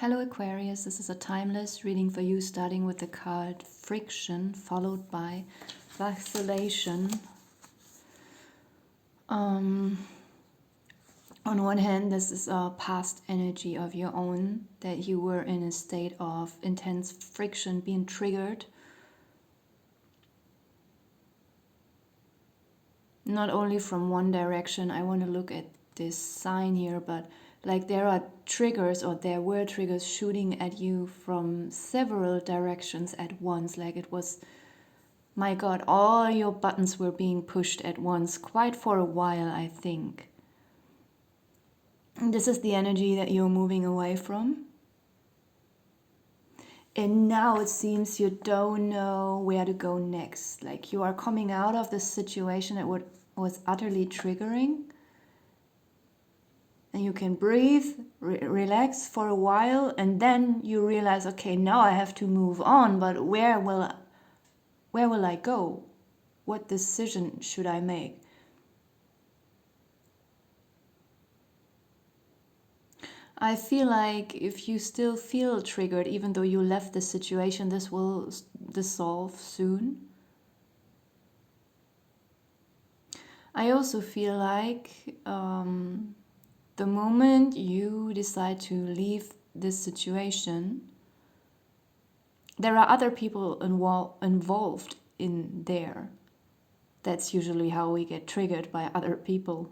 Hello Aquarius, this is a timeless reading for you, starting with the card Friction, followed by Vacillation. On one hand, this is a past energy of your own, that you were in a state of intense friction, being triggered. Not only from one direction. I want to look at this sign here, but like there are triggers, or there were triggers shooting at you from several directions at once. Like it was, my God, all your buttons were being pushed at once, quite for a while, I think. And this is the energy that you're moving away from. And now it seems you don't know where to go next. Like you are coming out of this situation that was utterly triggering. And you can breathe, relax for a while, and then you realize, okay, now I have to move on, but where will I go? What decision should I make? I feel like if you still feel triggered, even though you left the situation, this will dissolve soon. I also feel like the moment you decide to leave this situation, there are other people involved in there. That's usually how we get triggered, by other people.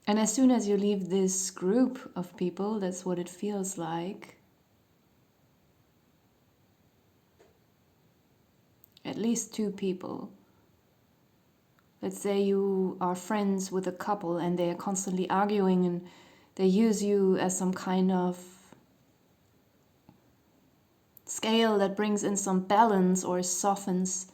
And as soon as you leave this group of people, that's what it feels like. At least two people. Let's say you are friends with a couple and they are constantly arguing and they use you as some kind of scale that brings in some balance or softens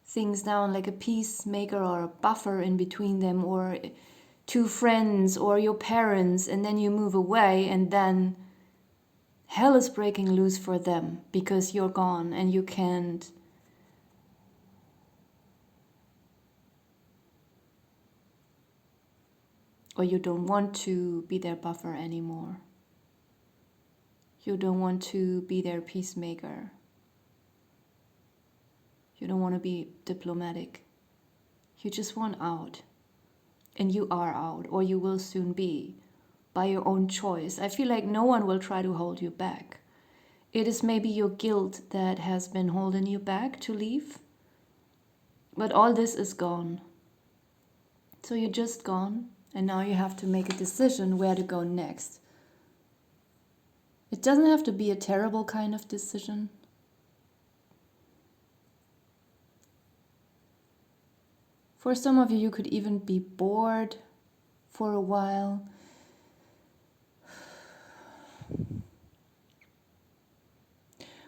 things down, like a peacemaker or a buffer in between them, or two friends or your parents, and then you move away and then hell is breaking loose for them because you're gone and you can't or you don't want to be their buffer anymore. You don't want to be their peacemaker. You don't want to be diplomatic. You just want out. And you are out, or you will soon be, by your own choice. I feel like no one will try to hold you back. It is maybe your guilt that has been holding you back to leave. But all this is gone. So you're just gone, and now you have to make a decision where to go next. It doesn't have to be a terrible kind of decision. For some of you, you could even be bored for a while.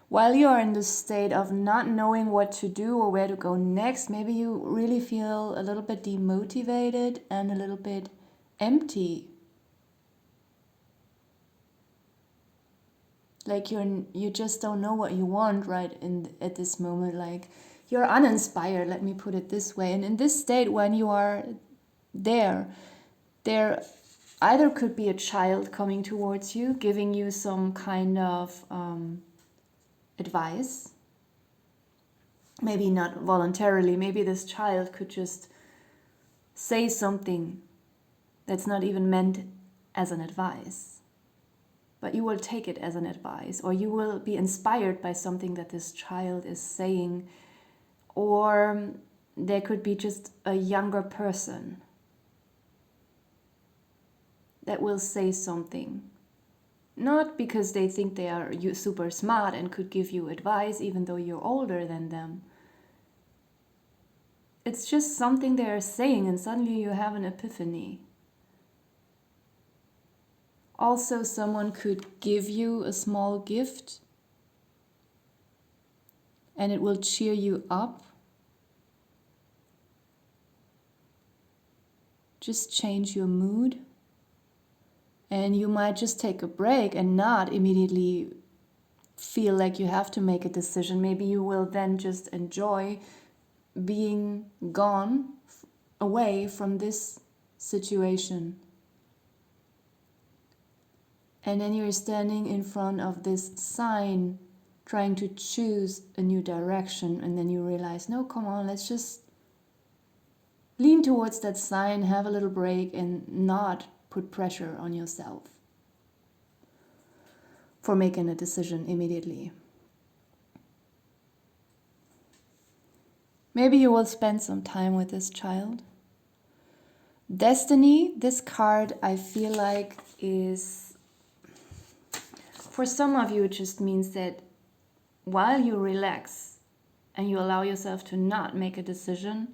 While you are in this state of not knowing what to do or where to go next, maybe you really feel a little bit demotivated and a little bit empty. Like you just don't know what you want at this moment. Like you're uninspired, let me put it this way. And in this state, when you are there either could be a child coming towards you, giving you some kind of advice. Maybe not voluntarily. Maybe this child could just say something that's not even meant as an advice. But you will take it as an advice, or you will be inspired by something that this child is saying. Or there could be just a younger person that will say something. Not because they think they are super smart and could give you advice even though you're older than them. It's just something they are saying and suddenly you have an epiphany. Also, someone could give you a small gift and it will cheer you up. Just change your mood. And you might just take a break and not immediately feel like you have to make a decision. Maybe you will then just enjoy being gone away from this situation. And then you're standing in front of this sign, trying to choose a new direction, and then you realize, no, come on, let's just lean towards that sign, have a little break, and not put pressure on yourself for making a decision immediately. Maybe you will spend some time with this child. Destiny, this card, I feel like is, for some of you, it just means that while you relax and you allow yourself to not make a decision,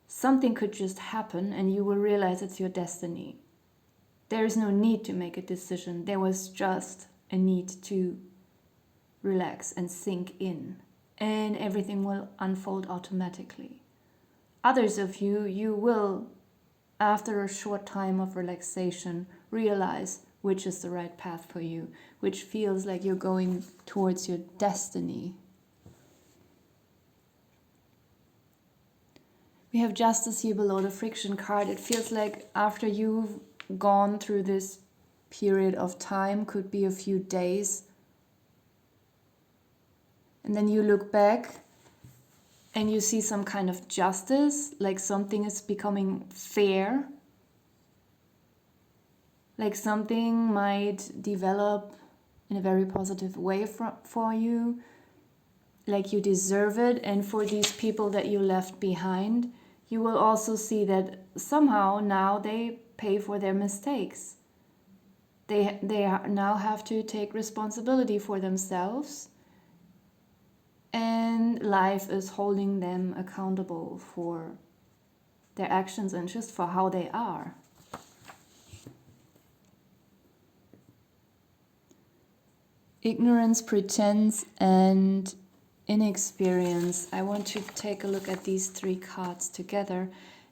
something could just happen and you will realize it's your destiny. There is no need to make a decision. There was just a need to relax and sink in, and everything will unfold automatically. Others of you, you will, after a short time of relaxation, realize which is the right path for you, which feels like you're going towards your destiny. We have justice here below the friction card. It feels like after you've gone through this period of time, could be a few days, and then you look back and you see some kind of justice, like something is becoming fair, like something might develop in a very positive way for you, like you deserve it. And for these people that you left behind, you will also see that somehow now they pay for their mistakes. They now have to take responsibility for themselves, and life is holding them accountable for their actions and just for how they are. Ignorance, pretense, and inexperience. I want to take a look at these three cards together,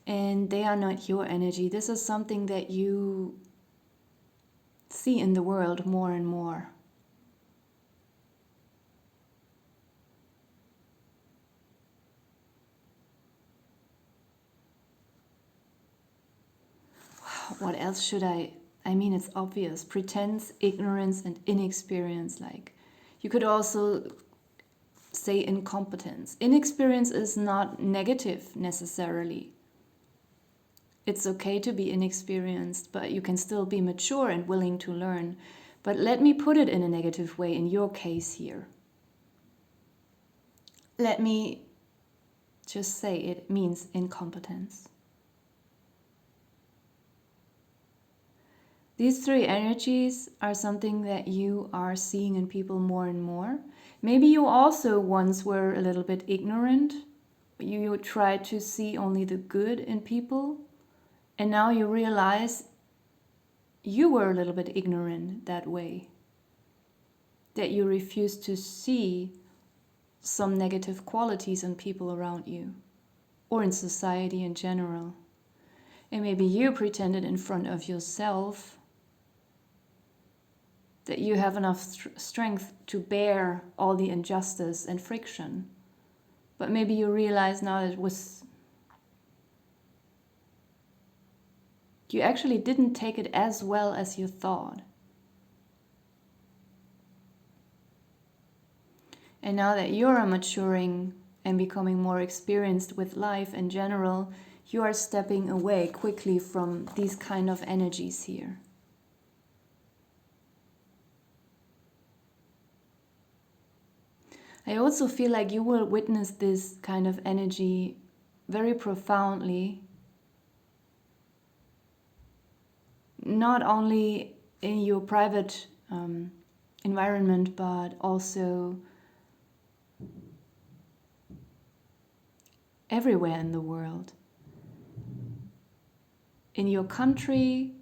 and they are not your energy. This is something that you see in the world more and more. What else should I mean, it's obvious. Pretense, ignorance, and inexperience. Like, you could also say incompetence. Inexperience is not negative necessarily. It's okay to be inexperienced, but you can still be mature and willing to learn. But let me put it in a negative way in your case here. Let me just say it means incompetence. These three energies are something that you are seeing in people more and more. Maybe you also once were a little bit ignorant. You tried to see only the good in people, and now you realize you were a little bit ignorant that way. That you refused to see some negative qualities in people around you, or in society in general. And maybe you pretended in front of yourself that you have enough strength to bear all the injustice and friction. But maybe you realize now that you actually didn't take it as well as you thought. And now that you're maturing and becoming more experienced with life in general, you are stepping away quickly from these kind of energies here. I also feel like you will witness this kind of energy very profoundly, not only in your private environment, but also everywhere in the world. In your country,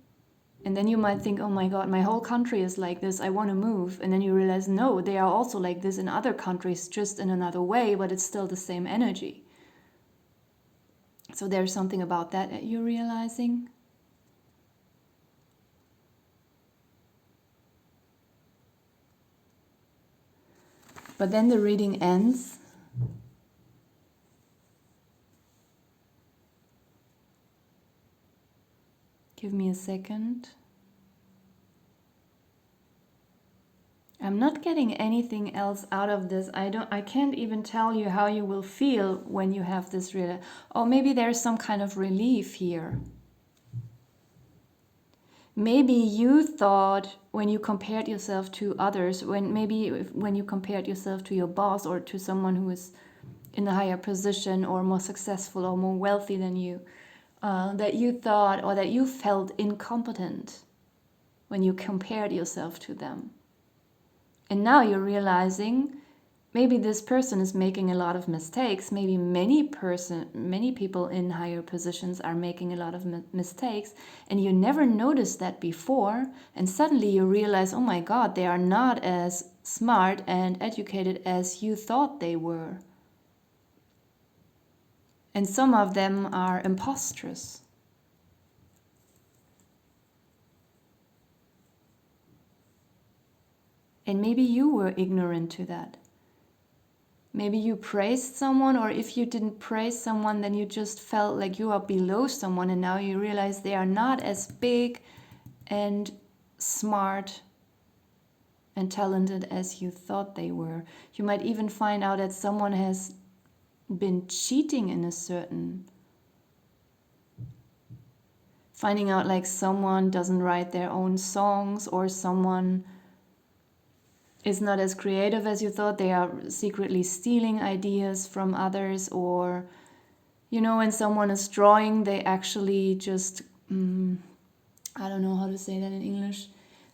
and then you might think, oh my God, my whole country is like this, I want to move. And then you realize, no, they are also like this in other countries, just in another way, but it's still the same energy. So there's something about that you're realizing. But then the reading ends. Give me a second. I'm not getting anything else out of this. I can't even tell you how you will feel when you have this or maybe there's some kind of relief here. Maybe you thought when you compared yourself to others, when you compared yourself to your boss or to someone who is in a higher position or more successful or more wealthy than you, that you thought or that you felt incompetent when you compared yourself to them. And now you're realizing maybe this person is making a lot of mistakes. Maybe many people in higher positions are making a lot of mistakes, and you never noticed that before. And suddenly you realize, oh my God, they are not as smart and educated as you thought they were. And some of them are imposters. And maybe you were ignorant to that. Maybe you praised someone, or if you didn't praise someone, then you just felt like you are below someone, and now you realize they are not as big and smart and talented as you thought they were. You might even find out that someone has been cheating in a certain... Finding out like someone doesn't write their own songs, or someone is not as creative as you thought. They are secretly stealing ideas from others, or, you know, when someone is drawing, they actually just, I don't know how to say that in English.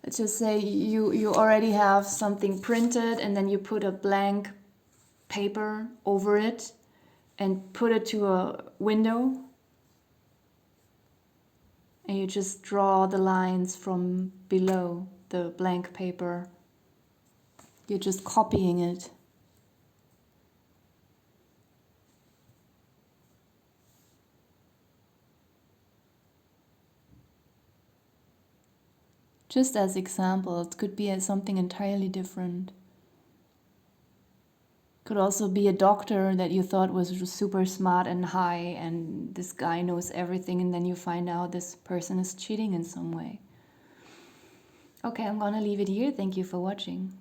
Let's just say you already have something printed and then you put a blank paper over it and put it to a window, and you just draw the lines from below the blank paper. You're just copying it. Just as example, it could be something entirely different. Could also be a doctor that you thought was super smart and high, and this guy knows everything, and then you find out this person is cheating in some way. Okay, I'm gonna leave it here. Thank you for watching.